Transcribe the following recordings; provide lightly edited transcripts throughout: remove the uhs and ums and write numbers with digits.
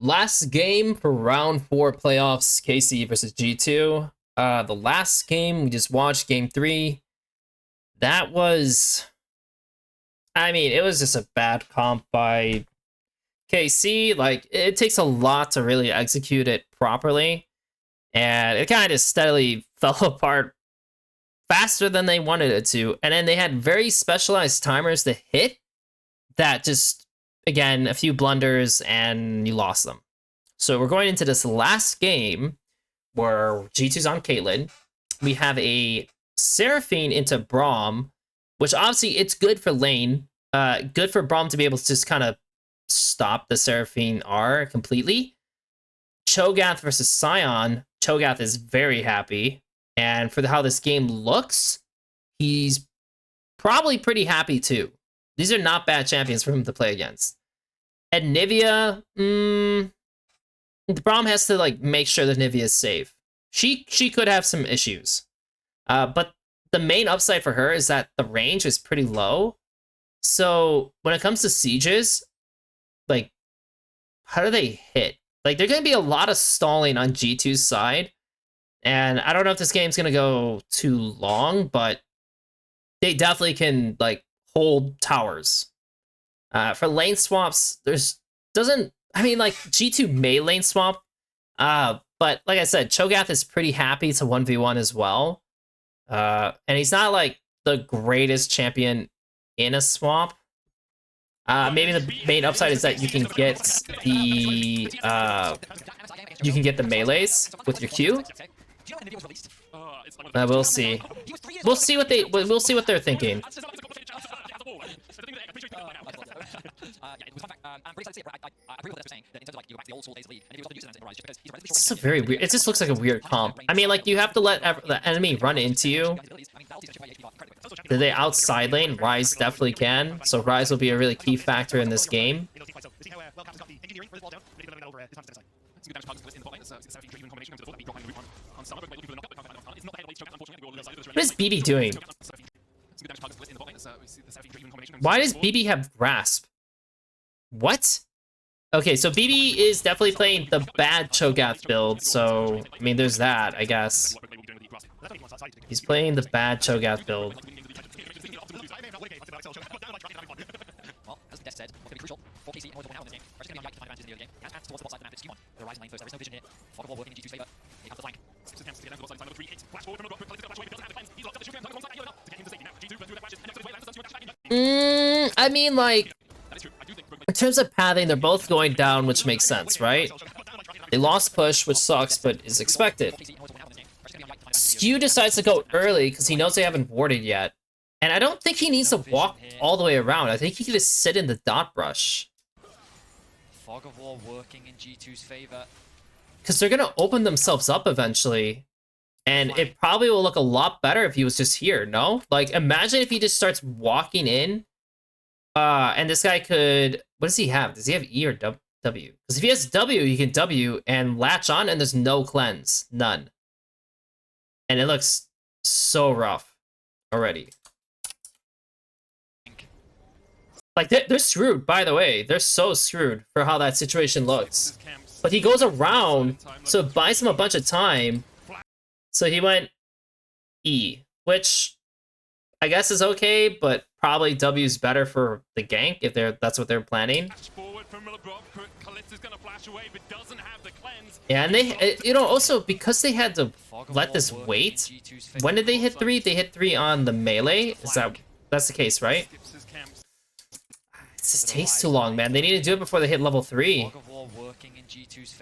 Last game for round 4 playoffs, KC versus G2. The last game we just watched, game 3. That was, I mean, it was just a bad comp by KC. Like, it takes a lot to really execute it properly, and it kind of steadily fell apart faster than they wanted it to. And then they had very specialized timers to hit that just, again, a few blunders and you lost them. So we're going into this last game where G2's on Caitlyn. We have a Seraphine into Braum, which obviously it's good for lane. Good for Braum to be able to just kind of stop the Seraphine R completely. Cho'Gath versus Sion. Cho'Gath is very happy. And for how this game looks, he's probably pretty happy too. These are not bad champions for him to play against. And Nivea, the Braum has to like make sure that Nivea is safe. She could have some issues. But the main upside for her is that the range is pretty low. So when it comes to sieges, like, how do they hit? Like, there's going to be a lot of stalling on G2's side. And I don't know if this game's going to go too long, but they definitely can, like, hold towers. For lane swaps, I mean, like, G2 may lane swap. But like I said, Cho'Gath is pretty happy to 1v1 as well. And he's not, like, the greatest champion in a swap. Maybe the main upside is that you can get the melees with your Q. We'll see. We'll see what they're thinking. It's a very weird. It just looks like a weird comp. I mean, like, you have to let the enemy run into you. Did they outside lane? Ryze definitely can. So Ryze will be a really key factor in this game. What is BB doing? Why does BB have grasp? What? Okay, so BB is definitely playing the bad Cho'Gath build, so, I mean, there's that, I guess. He's playing the bad Cho'Gath build. I mean, like, in terms of pathing, they're both going down, which makes sense, right? They lost push, which sucks, but is expected. Skew decides to go early because he knows they haven't warded yet. And I don't think he needs to walk all the way around. I think he can just sit in the dot brush. Fog of War working in G2's favor. Because they're going to open themselves up eventually. And it probably will look a lot better if he was just here, no? Like, imagine if he just starts walking in. And this guy could... What does he have? Does he have E or W? Because if he has W, he can W and latch on, and there's no cleanse. None. And it looks so rough already. Like, they're screwed, by the way. They're so screwed for how that situation looks. But he goes around, so it buys him a bunch of time. So he went E, which I guess is okay, but probably W's better for the gank if that's what they're planning. Yeah, and they, you know, also because they had to let this wait. When did they hit 3? They hit 3 on the melee. That's the case, right? It just takes too long, man. They need to do it before they hit level 3.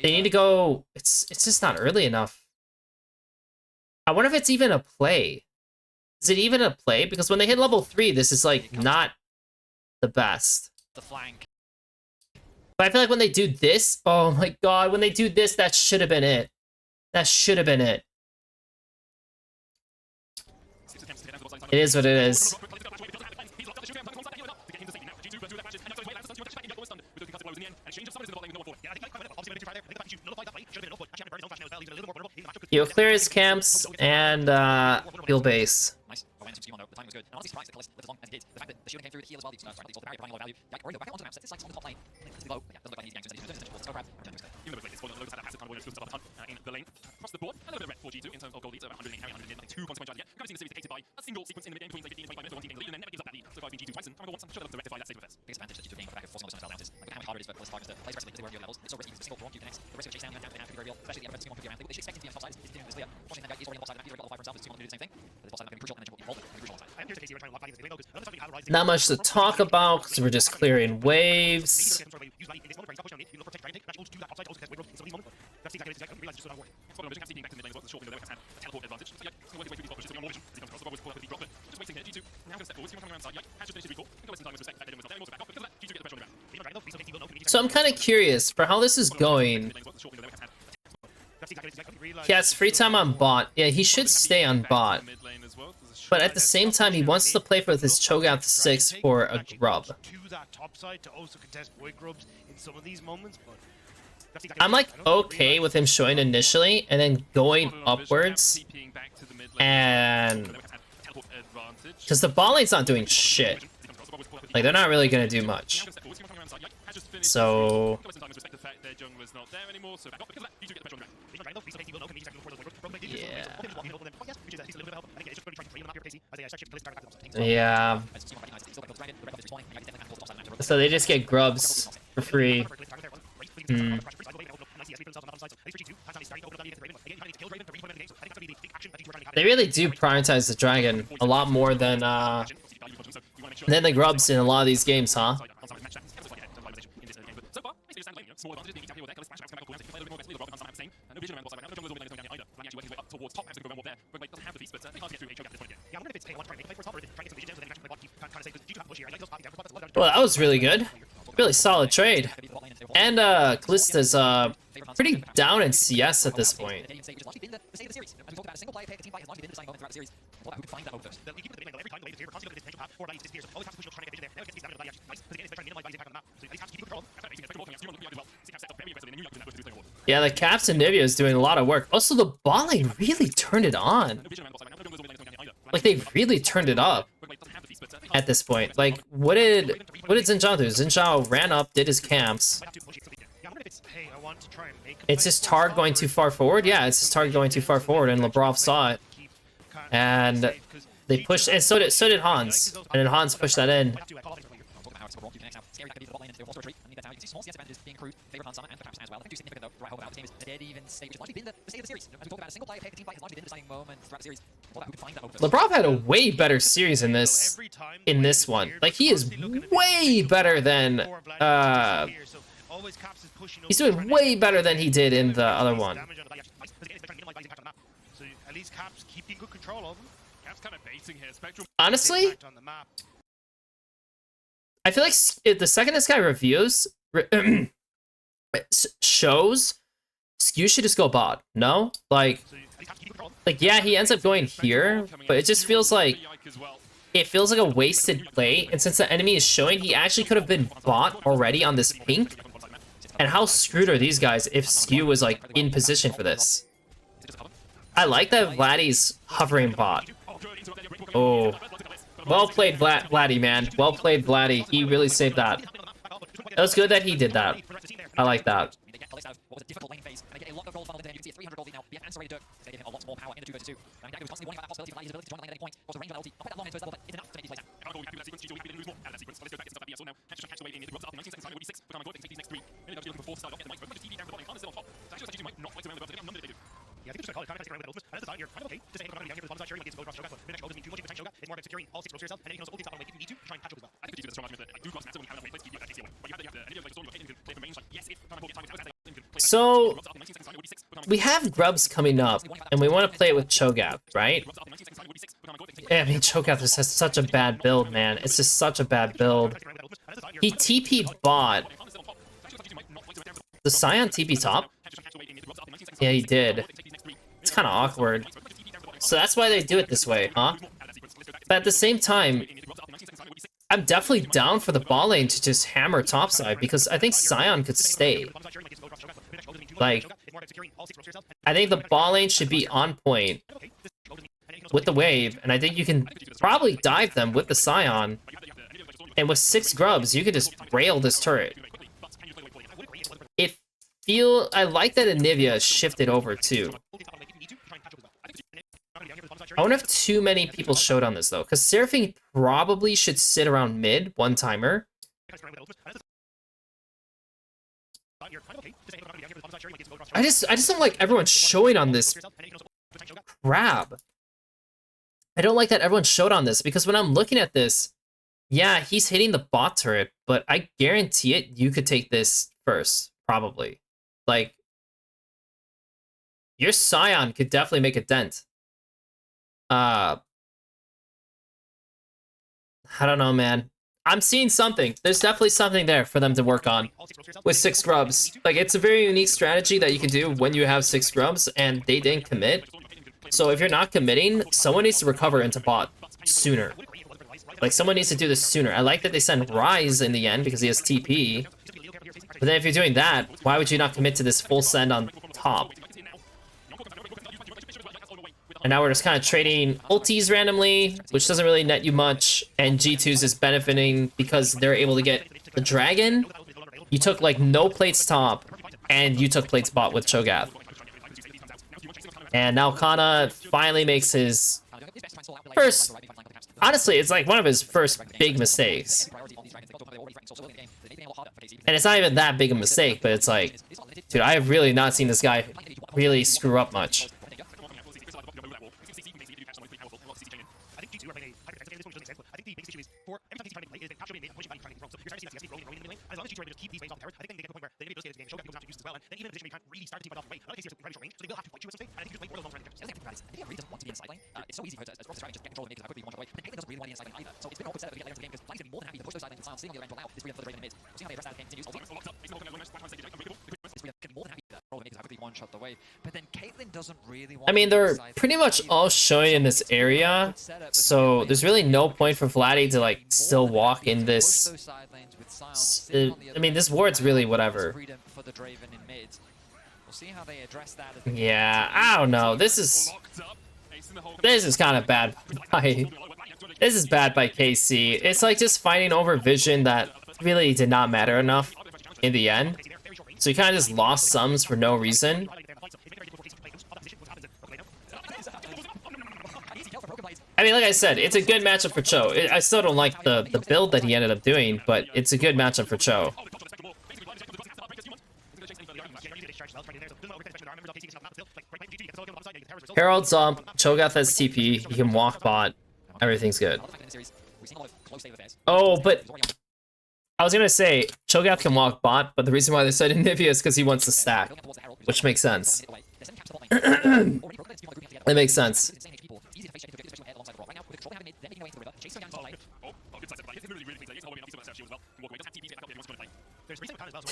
They need to go. It's just not early enough. I wonder if it's even a play. Is it even a play? Because when they hit level 3, this is, like, not the best. The flank. But I feel like when they do this, oh my god, when they do this, that should have been it. That should have been it. It is what it is. He'll clear his camps and he'll base. Nice. Momentum scheme on though. The timing was good. And honestly surprised that Kalista lived as long as he did. The fact that the shielding came through the heal as well, they saw the barrier providing a lot of value. Yeah, Oreo back onto the map, sets his sights on the top lane. Doesn't look like he needs ganks. It's no grab. board. A little bit of red for G2 in terms of gold leads, about 108 carry, 108, nothing too consequential yet. Comes into the series dictated by a single sequence in the mid game between 15 and 25 minutes, one team takes the lead and then never gives up that lead. So far it's been G2 twice, and Coming once, I'm sure they'll look to rectify that state of affairs. Biggest advantage that G2 gained on the back of forcing all the spell down is like how much harder it is for Blizzard to play aggressively because they were on the levels. It's so risky because the single drawn, you connect. The risk of chase down, could be very real, especially the other team on around. They should expect him to be on the top side. He's doing this clear. Watching that guy, he's already on the top side, and he's already got all 5 for himself. His team on to do the same thing. But the boss side not going to be crucial, and then will be involved. Going to be crucial on the side. Not much to talk about because we're just clearing waves. So I'm kind of curious for how this is going. He has free time on bot. Yeah, he should stay on bot. But at the same time, he wants to play for his Cho'Gath 6 for a grub. I'm like okay with him showing initially and then going upwards. And because the bot lane's not doing shit. Like, they're not really gonna do much. So yeah. So they just get grubs for free. They really do prioritize the dragon a lot more than the grubs in a lot of these games, huh? Well, that was really good. Really solid trade. And Kallista's pretty down in CS at this point. Yeah, the Caps and Nivea is doing a lot of work. Also, the bot lane really turned it on. Like, they really turned it up at this point. Like, what did Xin Zhao do? Xin Zhao ran up, did his camps. It's just Targ going too far forward? Yeah, it's just Targ going too far forward, and Labrov saw it. And they pushed, and so did Hans. And then Hans pushed that in. Labrov had a way better series in this one. Like, he is way better than he's doing way better than he did in the other one. Honestly, I feel like the second this guy reviews shows, Skew should just go bot. No, like yeah, he ends up going here, but it just feels like a wasted play. And since the enemy is showing, he actually could have been bot already on this pink. And how screwed are these guys if Skew was like in position for this? I like that Vladdy's hovering bot. Oh, well played, Vladdy, man. Well played, Vladdy. He really saved that. It was good that he did that. I like that. So we have grubs coming up, and we want to play it with Cho'Gath, right? Yeah, I mean, Cho'Gath just has such a bad build, man. It's just such a bad build. He TP'd bot. The Scion TP top? Yeah, he did. It's kind of awkward. So that's why they do it this way, huh? But at the same time, I'm definitely down for the bot lane to just hammer topside because I think Scion could stay. Like, I think the bot lane should be on point with the wave, and I think you can probably dive them with the Scion. And with 6 grubs, you could just rail this turret. I like that Anivia shifted over too. I wonder if too many people showed on this though, because Seraphine probably should sit around mid one timer. I just don't like everyone showing on this crap. I don't like that everyone showed on this, because when I'm looking at this, yeah, he's hitting the bot turret, but I guarantee it, you could take this first, probably. Like, your Scion could definitely make a dent. I don't know, man. I'm seeing something. There's definitely something there for them to work on with 6 scrubs. Like, it's a very unique strategy that you can do when you have 6 scrubs, and they didn't commit. So if you're not committing, someone needs to recover into bot sooner. Like, someone needs to do this sooner. I like that they send Rise in the end because he has TP. But then if you're doing that, why would you not commit to this full send on top? And now we're just kind of trading ultis randomly, which doesn't really net you much. And G2's is benefiting because they're able to get the dragon. You took like no plates top, and you took plates bot with Cho'Gath. And now Kana finally makes his first... Honestly, it's like one of his first big mistakes. And it's not even that big a mistake, but it's like... Dude, I have really not seen this guy really screw up much. It's so easy for her to try and just get control of the mid because how quickly you want away. But Caitlyn doesn't really want any inside lane either. So it's a bit awkward setup if you get later into the game because Black's been more than happy to push those side lanes and silence, sitting on the other end to allow this freedom for the Draven in mid. We'll see how they address that as the game continues. It's more than happy to roll the mid because how quickly one shot away. But then Caitlyn doesn't really want. I mean, they're pretty much all showing in this area, so there's really no point for Vladdy to like still walk in this. I mean, this ward's really whatever. Yeah, I don't know. This is kind of bad. This is bad by KC. It's like just fighting over vision that really did not matter enough in the end. So you kind of just lost sums for no reason. I mean, like I said, it's a good matchup for Cho. I still don't like the build that he ended up doing, but it's a good matchup for Cho. Herald's up, Cho'Gath has TP, he can walk bot, everything's good. Oh, but I was gonna say, Cho'Gath can walk bot, but the reason why they said Nivea is because he wants to stack, which makes sense. That makes sense.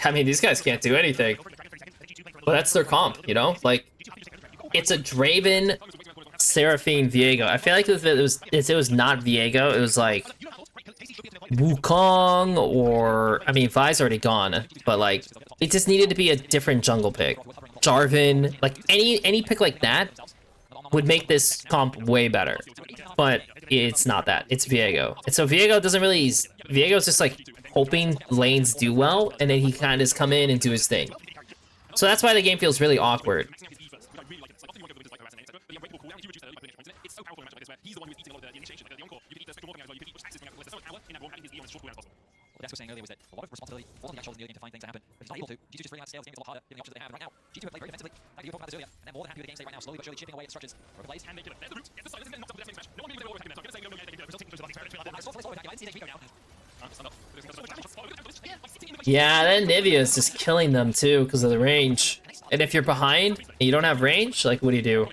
I mean, these guys can't do anything. Well, that's their comp, you know? Like, it's a Draven, Seraphine, Viego. I feel like if it was not Viego, it was like Wukong or... I mean, Vi's already gone, but like, it just needed to be a different jungle pick. Jarvan, like any pick like that would make this comp way better. But it's not that. It's Viego. And so Viego doesn't really... Viego's just like hoping lanes do well, and then he kind of just come in and do his thing. So that's why the game feels really awkward. What Desk was saying earlier was that a lot of responsibility falls on the actual in the early game to find things to happen. But he's not able to. G2 just really scale the game a lot harder given the options that they have. Right now, G2 have played very defensively. Like you were talking about this earlier, and they're more than happy with the game state right now, slowly but surely chipping away at the structures. Broken plays. And they get it. There's the root. Get the side. This is not something that's match. No one really over attacking them. So I'm gonna say no, no, yeah, resulting to the body. I saw this I didn't see Rico now. Yeah, then Nivea is just killing them too because of the range. And if you're behind and you don't have range, like what do you do?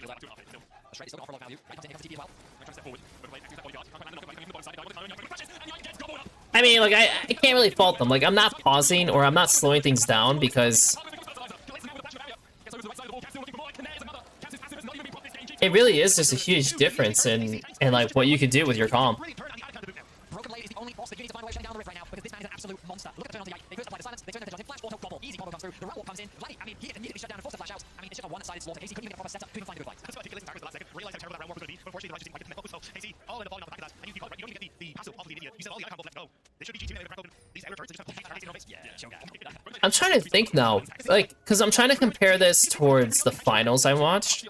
I mean, like, I can't really fault them. Like, I'm not pausing or I'm not slowing things down because it really is just a huge difference in like what you could do with your comp. I'm trying to think now, like, because I'm trying to compare this towards the finals I watched.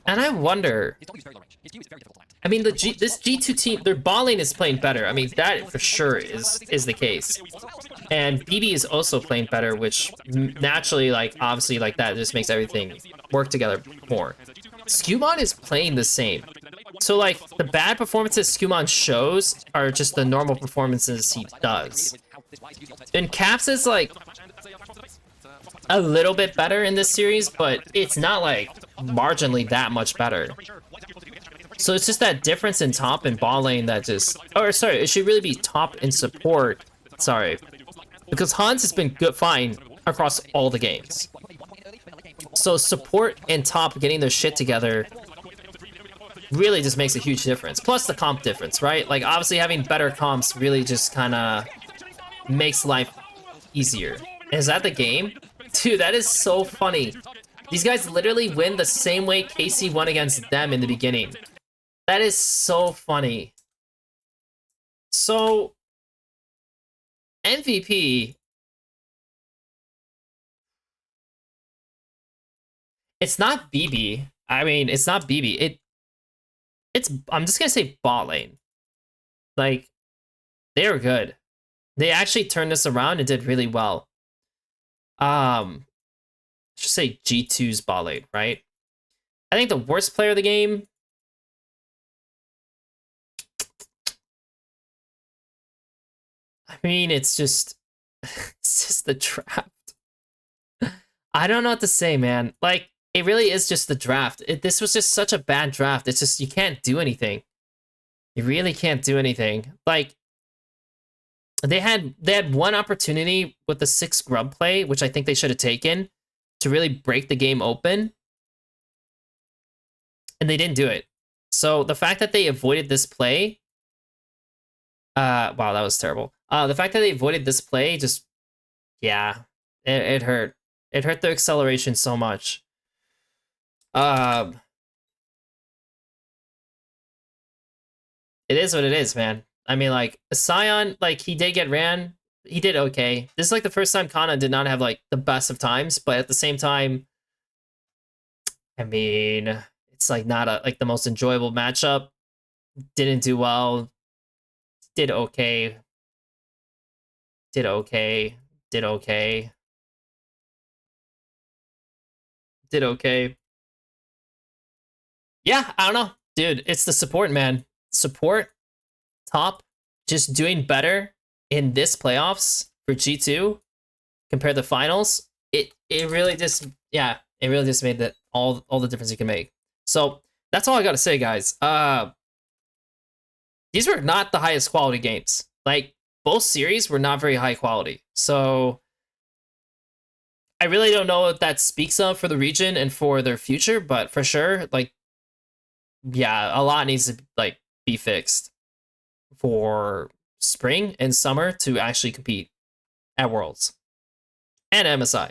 And I wonder. His W is very low range. His Q is very difficult to land. I mean, this G2 team, their ball lane is playing better. I mean, that for sure is the case. And BB is also playing better, which naturally, like, obviously, like, that just makes everything work together more. Skumon is playing the same. So, like, the bad performances Skumon shows are just the normal performances he does. And Caps is, like, a little bit better in this series, but it's not, like, marginally that much better. So it's just that difference in top and ball lane that just... Or, sorry, it should really be top and support. Sorry. Because Hans has been fine across all the games. So support and top getting their shit together really just makes a huge difference. Plus the comp difference, right? Like, obviously having better comps really just kind of makes life easier. Is that the game? Dude, that is so funny. These guys literally win the same way KC won against them in the beginning. That is so funny. So, MVP... It's not BB. I mean, it's not BB. It's I'm just gonna say bot lane. Like, they were good. They actually turned this around and did really well. Just say G2's bot lane, right? I think the worst player of the game. I mean, it's just the draft. I don't know what to say, man. Like, it really is just the draft. This was just such a bad draft. It's just, you can't do anything. You really can't do anything. Like, they had one opportunity with the 6 grub play, which I think they should have taken, to really break the game open. And they didn't do it. So the fact that they avoided this play... wow, that was terrible. The fact that they avoided this play just... Yeah, it hurt. It hurt their acceleration so much. It is what it is, man. I mean, like, Sion, like, he did get ran. He did okay. This is, like, the first time Kana did not have, like, the best of times, but at the same time, I mean, it's, like, not, like, the most enjoyable matchup. Didn't do well. Did okay. Did okay. Did okay. Did okay. Yeah, I don't know. Dude, it's the support, man. Support, top, just doing better in this playoffs for G2 compared to finals. It really just, yeah, it really just made that all the difference you can make. So that's all I gotta say, guys. These were not the highest quality games. Like, both series were not very high quality. So I really don't know what that speaks of for the region and for their future, but for sure, like, yeah, a lot needs to, like, be fixed for spring and summer to actually compete at Worlds and MSI.